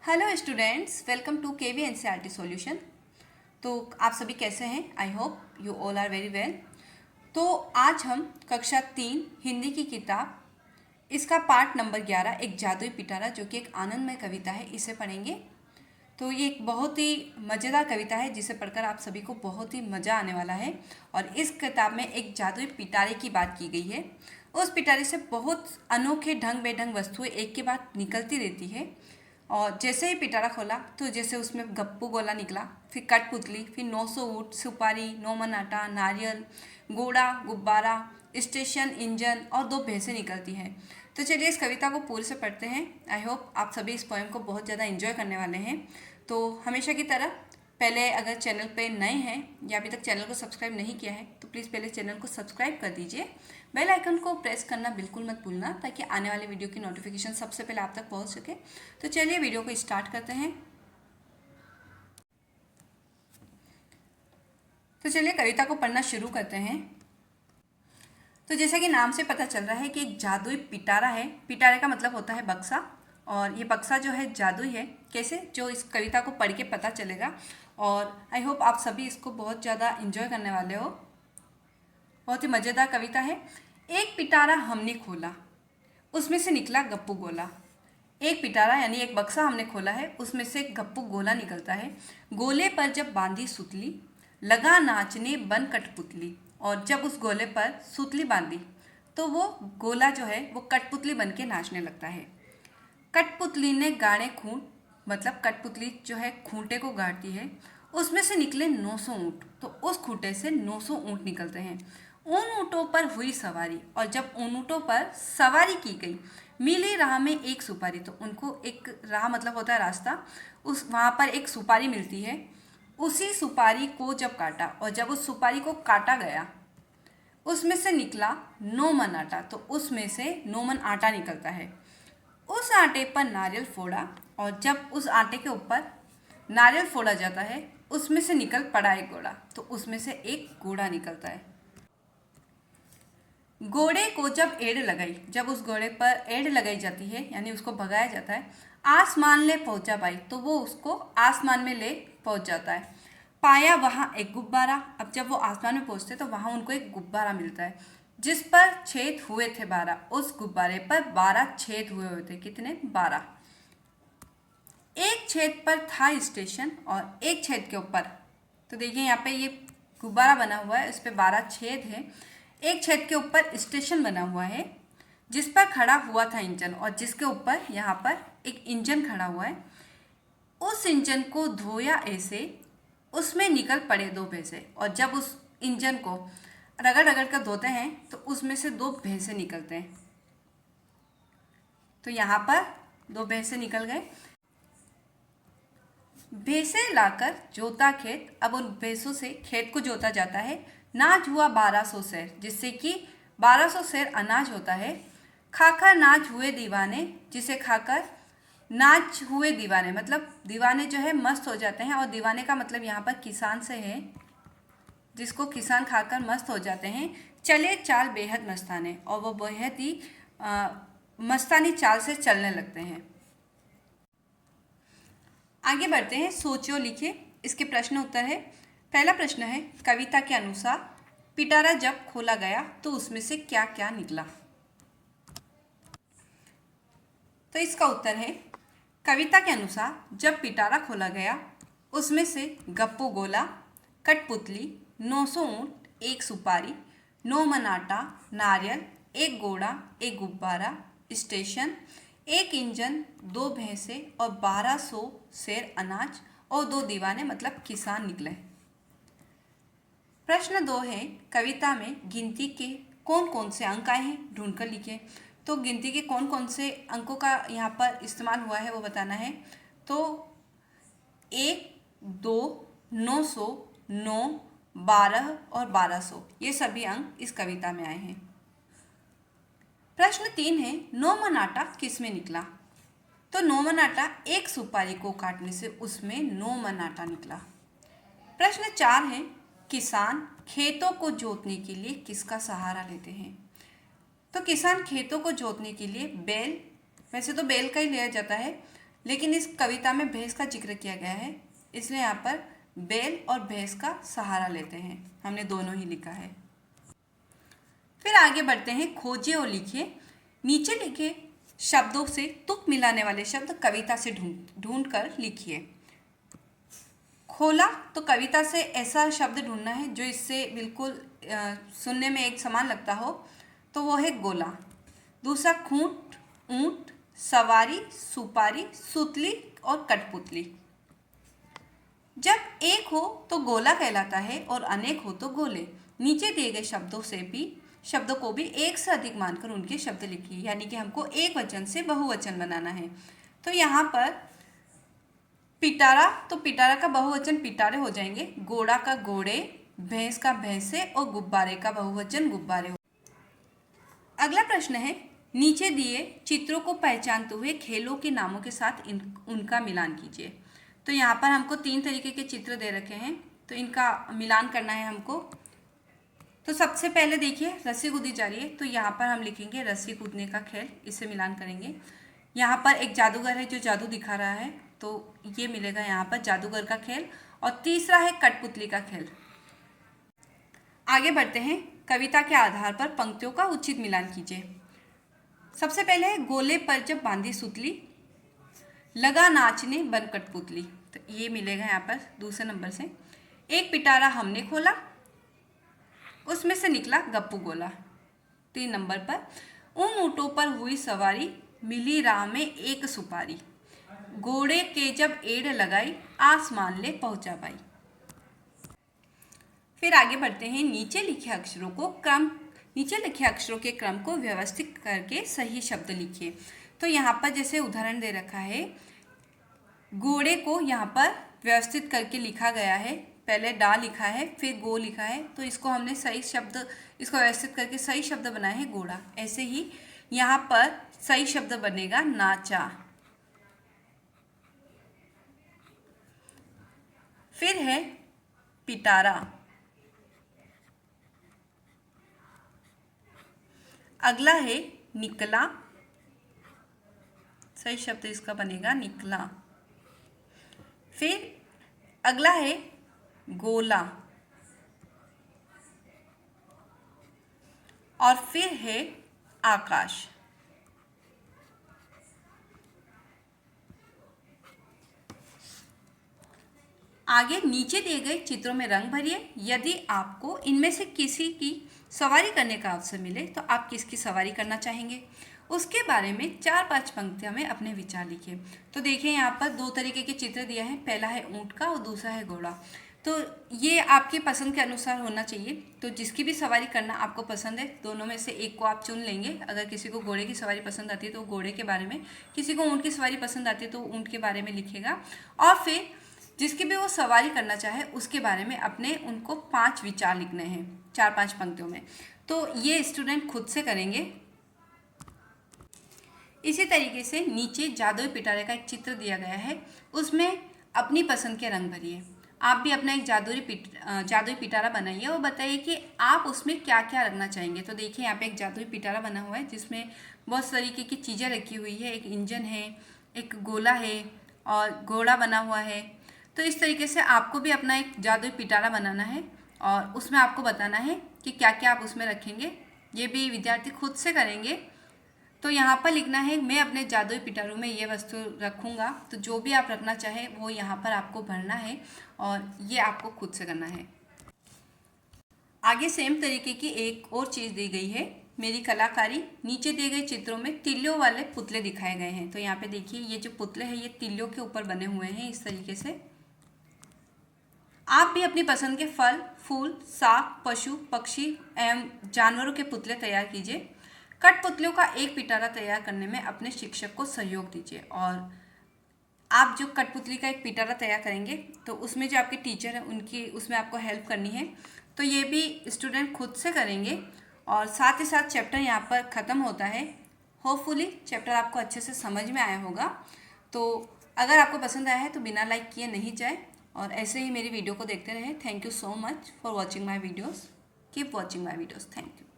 Hello students, welcome to KV NCERT solution. तो आप सभी कैसे हैं? I hope you all are very well. तो आज हम कक्षा 3 हिंदी की किताब इसका पार्ट नंबर 11 एक जादुई पिटारा जो कि एक आनंदमय कविता है, इसे पढ़ेंगे। तो ये एक बहुत ही मज़ेदार कविता है जिसे पढ़कर आप सभी को बहुत ही मज़ा आने वाला है। और इस किताब में एक जादुई पिटारे की बात की गई है। उस पिटारे से बहुत अनोखे ढंग बेढंग वस्तुएं एक के बाद निकलती रहती है। और जैसे ही पिटारा खोला तो जैसे उसमें गप्पू गोला निकला, फिर कठपुतली, फिर 900 ऊँट, सुपारी, 9 मन आटा, नारियल, घोड़ा, गुब्बारा, स्टेशन, इंजन और 2 भैंसें निकलती हैं। तो चलिए इस कविता को पूरे से पढ़ते हैं। आई होप आप सभी इस पोएम को बहुत ज़्यादा एंजॉय करने वाले हैं। तो हमेशा की तरह पहले अगर चैनल पे नए हैं या अभी तक चैनल को सब्सक्राइब नहीं किया है तो प्लीज़ पहले चैनल को सब्सक्राइब कर दीजिए। बेल आइकन को प्रेस करना बिल्कुल मत भूलना ताकि आने वाले वीडियो की नोटिफिकेशन सबसे पहले आप तक पहुंच सके। तो चलिए वीडियो को स्टार्ट करते हैं। तो चलिए कविता को पढ़ना शुरू करते हैं। तो जैसा कि नाम से पता चल रहा है कि एक जादुई पिटारा है। पिटारे का मतलब होता है बक्सा, और ये बक्सा जो है जादुई है। कैसे, जो इस कविता को पढ़ के पता चलेगा। और आई होप आप सभी इसको बहुत ज़्यादा इंजॉय करने वाले हो। बहुत ही मज़ेदार कविता है। एक पिटारा हमने खोला, उसमें से निकला गप्पू गोला। एक पिटारा यानी एक बक्सा हमने खोला है, उसमें से गप्पू गोला निकलता है। गोले पर जब बांधी सुतली, लगा नाचने बन कठपुतली। और जब उस गोले पर सुतली बांधी तो वो गोला जो है वो कठपुतली बन के नाचने लगता है। कठपुतली ने गाड़े खूंट, मतलब कठपुतली जो है खूंटे को गाड़ती है, उसमें से निकले 900 ऊँट। तो उस खूंटे से 900 ऊँट निकलते हैं। उन ऊँटों पर हुई सवारी, और जब उन ऊँटों पर सवारी की गई, मिली राह में एक सुपारी। तो उनको एक राह मतलब होता है रास्ता, उस वहाँ पर एक सुपारी मिलती है। उसी सुपारी को जब काटा, और जब उस सुपारी को काटा गया उसमें से निकला 9 मन आटा। तो उसमें से 9 मन आटा निकलता है। उस आटे पर नारियल फोड़ा, और जब उस आटे के ऊपर नारियल फोड़ा जाता है उसमें से निकल पड़ा एक घोड़ा। तो उसमें से एक घोड़ा निकलता है। घोड़े को जब एड़ लगाई, जब उस घोड़े पर एड़ लगाई जाती है यानी उसको भगाया जाता है, आसमान ले पहुंचा पाई। तो वो उसको आसमान में ले पहुंच जाता है। पाया वहाँ एक गुब्बारा। अब जब वो आसमान में पहुंचते तो वहाँ उनको एक गुब्बारा मिलता है जिस पर छेद हुए थे 12। उस गुब्बारे पर 12 छेद हुए थे। कितने? 12। एक छेद पर था स्टेशन, और एक छेद के ऊपर, तो देखिए यहाँ पे ये गुब्बारा बना हुआ है, इस पर 12 छेद है। एक छेद के ऊपर स्टेशन बना हुआ है जिस पर खड़ा हुआ था इंजन, और जिसके ऊपर यहाँ पर एक इंजन खड़ा हुआ है। उस इंजन को धोया ऐसे, उसमें निकल पड़े 2 भैंसे। और जब उस इंजन को रगड़ रगड़ कर धोते हैं तो उसमें से 2 भैंसे निकलते हैं। तो यहाँ पर 2 भैंसे निकल गए। भैंसे लाकर जोता खेत। अब उन भैंसों से खेत को जोता जाता है। नाच हुआ 1200 सेर, जिससे कि 1200 सेर अनाज होता है। खाकर नाच हुए दीवाने, जिसे खाकर नाच हुए दीवाने, मतलब दीवाने जो है मस्त हो जाते हैं। और दीवाने का मतलब यहाँ पर किसान से है, जिसको किसान खाकर मस्त हो जाते हैं। चले चाल बेहद मस्ताने, और वो बेहद ही मस्तानी चाल से चलने लगते हैं। आगे बढ़ते हैं। सोचो लिखे, इसके प्रश्न उत्तर है। पहला प्रश्न है, कविता के अनुसार पिटारा जब खोला गया तो उसमें से क्या क्या निकला? तो इसका उत्तर है, कविता के अनुसार जब पिटारा खोला गया उसमें से गप्पू गोला, कठपुतली, 900 ऊँट, एक सुपारी, 9 मन आटा, नारियल, एक घोड़ा, एक गुब्बारा, स्टेशन, एक इंजन, 2 भैंसे और 1200 सेर अनाज और 2 दीवाने मतलब किसान निकले। प्रश्न 2 है, कविता में गिनती के कौन कौन से अंक आए हैं, ढूंढकर लिखें। तो गिनती के कौन कौन से अंकों का यहाँ पर इस्तेमाल हुआ है वो बताना है। तो 1, 2, 900, 9, 12 और 1200, ये सभी अंक इस कविता में आए हैं। प्रश्न 3 है, 9 मन आटा किस में निकला? तो 9 मन आटा एक सुपारी को काटने से उसमें 9 मन आटा निकला। प्रश्न 4 है, किसान खेतों को जोतने के लिए किसका सहारा लेते हैं? तो किसान खेतों को जोतने के लिए बैल, वैसे तो बैल का ही लिया जाता है, लेकिन इस कविता में भैंस का जिक्र किया गया है, इसलिए यहाँ पर बैल और भैंस का सहारा लेते हैं। हमने दोनों ही लिखा है। फिर आगे बढ़ते हैं, खोजिए और लिखिए। नीचे लिखे शब्दों से तुक मिलाने वाले शब्द कविता से ढूंढ कर लिखिए। खोला, तो कविता से ऐसा शब्द ढूंढना है जो इससे बिल्कुल सुनने में एक समान लगता हो, तो वो है गोला। दूसरा, खूंट, ऊंट, सवारी, सुपारी, सुतली और कठपुतली। जब एक हो तो गोला कहलाता है और अनेक हो तो गोले। नीचे दिए गए शब्दों को भी एक से अधिक मानकर उनके शब्द लिखिए, यानी कि हमको एक वचन से बहुवचन बनाना है। तो यहाँ पर पिटारा, तो पिटारा का बहुवचन पिटारे हो जाएंगे, घोड़ा का घोड़े, भैंस का भैंसे और गुब्बारे का बहुवचन गुब्बारे हो। अगला प्रश्न है, नीचे दिए चित्रों को पहचानते हुए खेलों के नामों के साथ उनका मिलान कीजिए। तो यहाँ पर हमको 3 तरीके के चित्र दे रखे हैं, तो इनका मिलान करना है हमको। तो सबसे पहले देखिए, रस्सी कूदी जा रही है, तो यहाँ पर हम लिखेंगे रस्सी कूदने का खेल, इससे मिलान करेंगे। यहाँ पर एक जादूगर है जो जादू दिखा रहा है, तो ये मिलेगा यहाँ पर जादूगर का खेल। और तीसरा है कठपुतली का खेल। आगे बढ़ते हैं, कविता के आधार पर पंक्तियों का उचित मिलान कीजिए। सबसे पहले है, गोले पर जब बांधी सुतली, लगा नाचने बन कठपुतली। तो ये मिलेगा यहाँ पर दूसरे नंबर से। एक पिटारा हमने खोला, उसमें से निकला गप्पू गोला। 3 नंबर पर, उन ऊँटों पर हुई सवारी, मिली राह में एक सुपारी, घोड़े के जब एड़ लगाई, आसमान ले पहुंचा पाई। फिर आगे बढ़ते हैं, नीचे लिखे अक्षरों के क्रम को व्यवस्थित करके सही शब्द लिखिए। तो यहाँ पर जैसे उदाहरण दे रखा है, घोड़े को यहाँ पर व्यवस्थित करके लिखा गया है, पहले डा लिखा है, फिर गो लिखा है, तो इसको हमने इसको व्यवस्थित करके सही शब्द बनाए हैं घोड़ा। ऐसे ही यहाँ पर सही शब्द बनेगा नाचा। फिर है पिटारा, अगला है निकला, सही शब्द इसका बनेगा निकला। फिर अगला है गोला, और फिर है आकाश। आगे नीचे दिए गए चित्रों में रंग भरिए। यदि आपको इनमें से किसी की सवारी करने का अवसर मिले तो आप किसकी सवारी करना चाहेंगे, उसके बारे में 4-5 पंक्तियों में अपने विचार लिखिए। तो देखिए यहाँ पर 2 तरीके के चित्र दिया है, पहला है ऊँट का और दूसरा है घोड़ा। तो ये आपकी पसंद के अनुसार होना चाहिए। तो जिसकी भी सवारी करना आपको पसंद है, दोनों में से एक को आप चुन लेंगे। अगर किसी को घोड़े की सवारी पसंद आती है तो घोड़े के बारे में, किसी को ऊँट की सवारी पसंद आती है तो ऊँट के बारे में लिखेगा, और फिर जिसकी भी वो सवारी करना चाहे उसके बारे में अपने उनको 5 विचार लिखने हैं 4-5 पंक्तियों में। तो ये स्टूडेंट खुद से करेंगे। इसी तरीके से नीचे जादुई पिटारे का एक चित्र दिया गया है, उसमें अपनी पसंद के रंग भरिए। आप भी अपना एक जादुई पिटारा बनाइए और बताइए कि आप उसमें क्या क्या रखना चाहेंगे। तो देखिए यहाँ पे एक जादुई पिटारा बना हुआ है जिसमें बहुत तरीके की चीज़ें रखी हुई है, एक इंजन है, एक गोला है और घोड़ा बना हुआ है। तो इस तरीके से आपको भी अपना एक जादुई पिटारा बनाना है और उसमें आपको बताना है कि क्या क्या आप उसमें रखेंगे। ये भी विद्यार्थी खुद से करेंगे। तो यहाँ पर लिखना है, मैं अपने जादुई पिटारों में ये वस्तु रखूँगा। तो जो भी आप रखना चाहें वो यहाँ पर आपको भरना है और ये आपको खुद से करना है। आगे सेम तरीके की एक और चीज़ दी गई है, मेरी कलाकारी। नीचे दिए गए चित्रों में तिल्लियों वाले पुतले दिखाए गए हैं। तो यहाँ पे देखिए ये जो पुतले हैं ये तिल्लियों के ऊपर बने हुए हैं इस तरीके से। आप भी अपनी पसंद के फल, फूल, साग, पशु, पक्षी एवं जानवरों के पुतले तैयार कीजिए। कठपुतलियों का एक पिटारा तैयार करने में अपने शिक्षक को सहयोग दीजिए। और आप जो कठपुतली का एक पिटारा तैयार करेंगे तो उसमें जो आपके टीचर हैं उनकी उसमें आपको हेल्प करनी है। तो ये भी स्टूडेंट खुद से करेंगे। और साथ ही साथ चैप्टर यहाँ पर ख़त्म होता है। होपफुली चैप्टर आपको अच्छे से समझ में आया होगा। तो अगर आपको पसंद आया है तो बिना लाइक किए नहीं जाए और ऐसे ही मेरी वीडियो को देखते रहें। Thank you so much for watching my videos. Keep watching my videos. Thank you.